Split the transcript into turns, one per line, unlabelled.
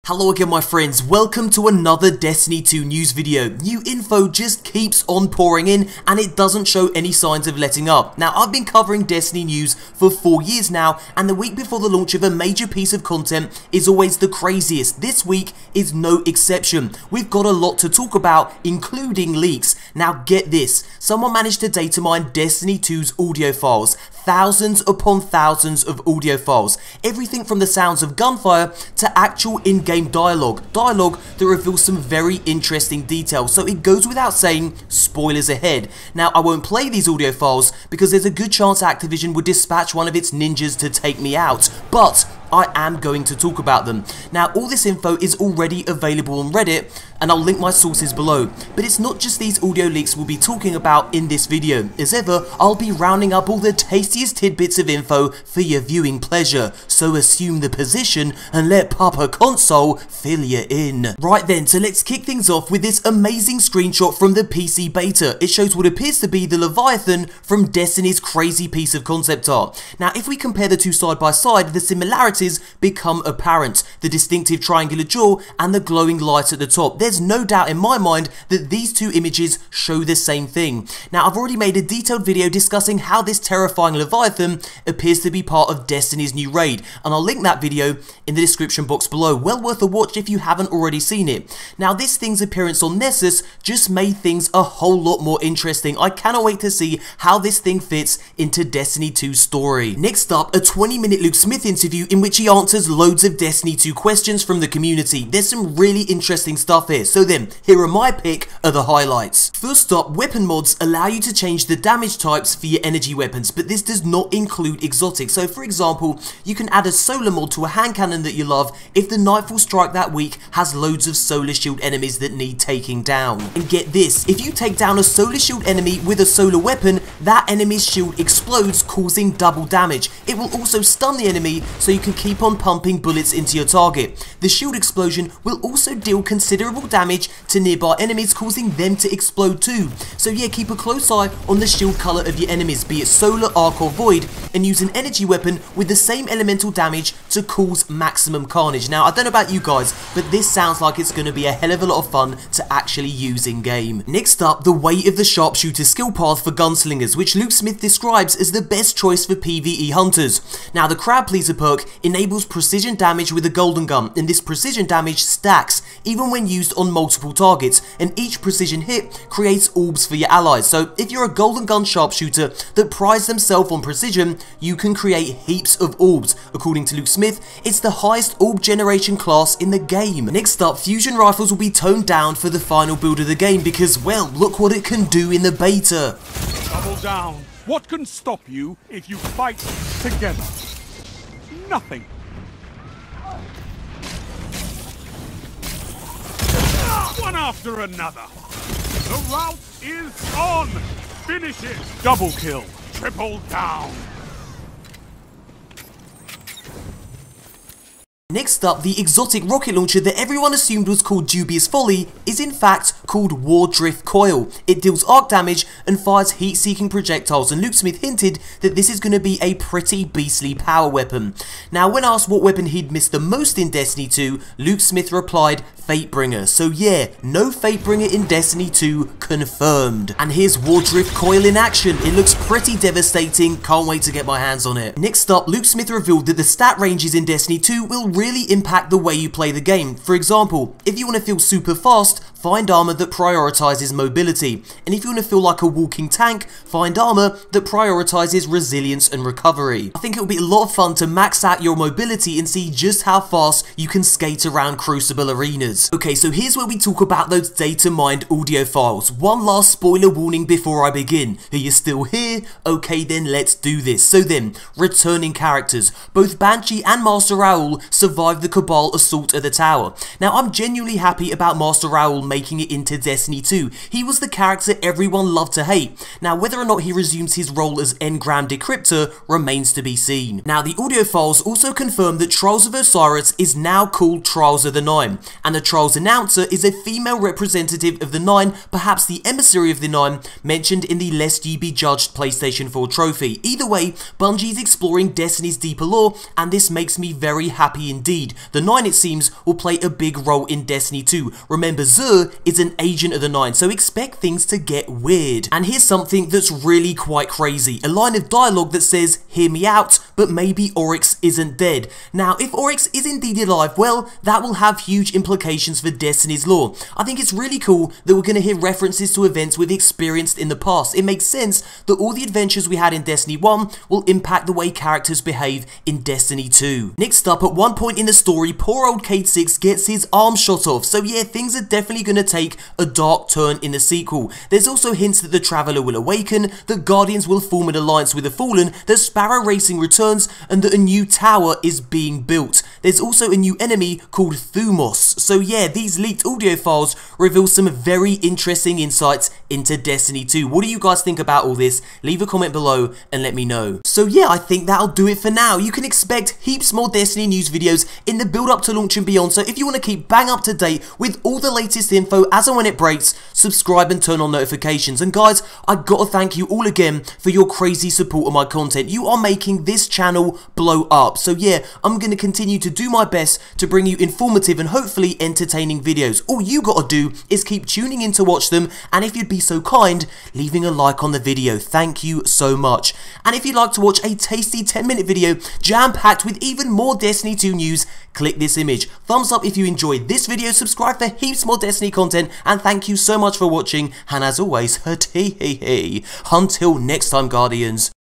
Hello again my friends, welcome to another Destiny 2 news video. New info just keeps on pouring in and it doesn't show any signs of letting up. Now I've been covering Destiny news for 4 years now and the week before the launch of a major piece of content is always the craziest. This week is no exception. We've got a lot to talk about, including leaks. Now get this, someone managed to data mine Destiny 2's audio files. Thousands upon thousands of audio files. Everything from the sounds of gunfire to actual in-game dialogue that reveals some very interesting details. So it goes without saying, spoilers ahead. Now I won't play these audio files because there's a good chance Activision would dispatch one of its ninjas to take me out, but I am going to talk about them. Now all this info is already available on Reddit and I'll link my sources below, but it's not just these audio leaks we'll be talking about in this video. As ever, I'll be rounding up all the tastiest tidbits of info for your viewing pleasure, so assume the position and let MoreConsole fill you in. Right then, so let's kick things off with this amazing screenshot from the PC beta. It shows what appears to be the Leviathan from Destiny's crazy piece of concept art. Now if we compare the two side by side, the similarities become apparent. The distinctive triangular jaw and the glowing light at the top. There's no doubt in my mind that these two images show the same thing. Now I've already made a detailed video discussing how this terrifying Leviathan appears to be part of Destiny's new raid, and I'll link that video in the description box below. Well worth a watch if you haven't already seen it. Now this thing's appearance on Nessus just made things a whole lot more interesting. I cannot wait to see how this thing fits into Destiny 2's story. Next up, a 20-minute Luke Smith interview in which he answers loads of Destiny 2 questions from the community. There's some really interesting stuff here. So then, here are my pick of the highlights. First up, weapon mods allow you to change the damage types for your energy weapons, but this does not include exotics. So for example, you can add a solar mod to a hand cannon that you love if the Nightfall Strike that week has loads of solar shield enemies that need taking down. And get this, if you take down a solar shield enemy with a solar weapon, that enemy's shield explodes, causing double damage. It will also stun the enemy, so you can keep on pumping bullets into your target. The shield explosion will also deal considerable damage to nearby enemies, causing them to explode too. So yeah, keep a close eye on the shield color of your enemies, be it solar, arc or void, and use an energy weapon with the same elemental damage to cause maximum carnage. Now I don't know about you guys, but this sounds like it's going to be a hell of a lot of fun to actually use in game. Next up, the weight of the Sharpshooter skill path for gunslingers, which Luke Smith describes as the best choice for PvE hunters. Now the crowd pleaser perk enables precision damage with a golden gun, and this precision damage stacks even when used on multiple targets, and each precision hit creates orbs for your allies. So if you're a golden gun sharpshooter that prides themselves on precision, you can create heaps of orbs. According to Luke Smith, it's the highest orb generation class in the game. Next up, fusion rifles will be toned down for the final build of the game because, well, look what it can do in the beta.
Double down. What can stop you if you fight together? Nothing. One after another. The route is on. Finish it. Double kill. Triple down.
Next up, the exotic rocket launcher that everyone assumed was called Dubious Folly is in fact called Warlock Coil. It deals arc damage and fires heat-seeking projectiles, and Luke Smith hinted that this is going to be a pretty beastly power weapon. Now when asked what weapon he'd missed the most in Destiny 2, Luke Smith replied, Fatebringer. So yeah, no Fatebringer in Destiny 2 confirmed. And here's Warlock Coil in action. It looks pretty devastating, can't wait to get my hands on it. Next up, Luke Smith revealed that the stat ranges in Destiny 2 will really impact the way you play the game. For example, if you want to feel super fast, find armor that prioritizes mobility. And if you want to feel like a walking tank, find armor that prioritizes resilience and recovery. I think it will be a lot of fun to max out your mobility and see just how fast you can skate around Crucible arenas. Okay, so here's where we talk about those data mined audio files. One last spoiler warning before I begin. Are you still here? Okay then, let's do this. So then, returning characters. Both Banshee and Master Raoul survived the Cabal assault at the tower. Now I'm genuinely happy about Master Raoul making it into Destiny 2. He was the character everyone loved to hate. Now, whether or not he resumes his role as Engram Decryptor remains to be seen. Now, the audio files also confirm that Trials of Osiris is now called Trials of the Nine, and the Trials announcer is a female representative of the Nine, perhaps the emissary of the Nine, mentioned in the Lest Ye Be Judged PlayStation 4 trophy. Either way, Bungie's exploring Destiny's deeper lore, and this makes me very happy indeed. The Nine, it seems, will play a big role in Destiny 2. Remember, Xur is an agent of the Nine, so expect things to get weird. And here's something that's really quite crazy. A line of dialogue that says, "Hear me out, but maybe Oryx isn't dead." Now, if Oryx is indeed alive, well, that will have huge implications for Destiny's lore. I think it's really cool that we're going to hear references to events we've experienced in the past. It makes sense that all the adventures we had in Destiny 1 will impact the way characters behave in Destiny 2. Next up, at one point in the story, poor old Cade 6 gets his arm shot off, so yeah, things are definitely going to take a dark turn in the sequel. There's also hints that the Traveler will awaken, that Guardians will form an alliance with the Fallen, that Sparrow Racing returns, and that a new tower is being built. There's also a new enemy called Thumos. So yeah, these leaked audio files reveal some very interesting insights into Destiny 2. What do you guys think about all this? Leave a comment below and let me know. So yeah, I think that'll do it for now. You can expect heaps more Destiny news videos in the build up to launch and beyond, so if you want to keep bang up to date with all the latest info as and when it breaks, subscribe and turn on notifications. And guys, I gotta thank you all again for your crazy support of my content. You are making this channel blow up. So yeah, I'm gonna continue to do my best to bring you informative and hopefully entertaining videos. All you gotta do is keep tuning in to watch them, and if you'd be so kind, leaving a like on the video. Thank you so much. And if you'd like to watch a tasty 10-minute video jam-packed with even more Destiny 2 news, click this image. Thumbs up if you enjoyed this video, subscribe for heaps more Destiny content, and thank you so much for watching, and as always, until next time, Guardians.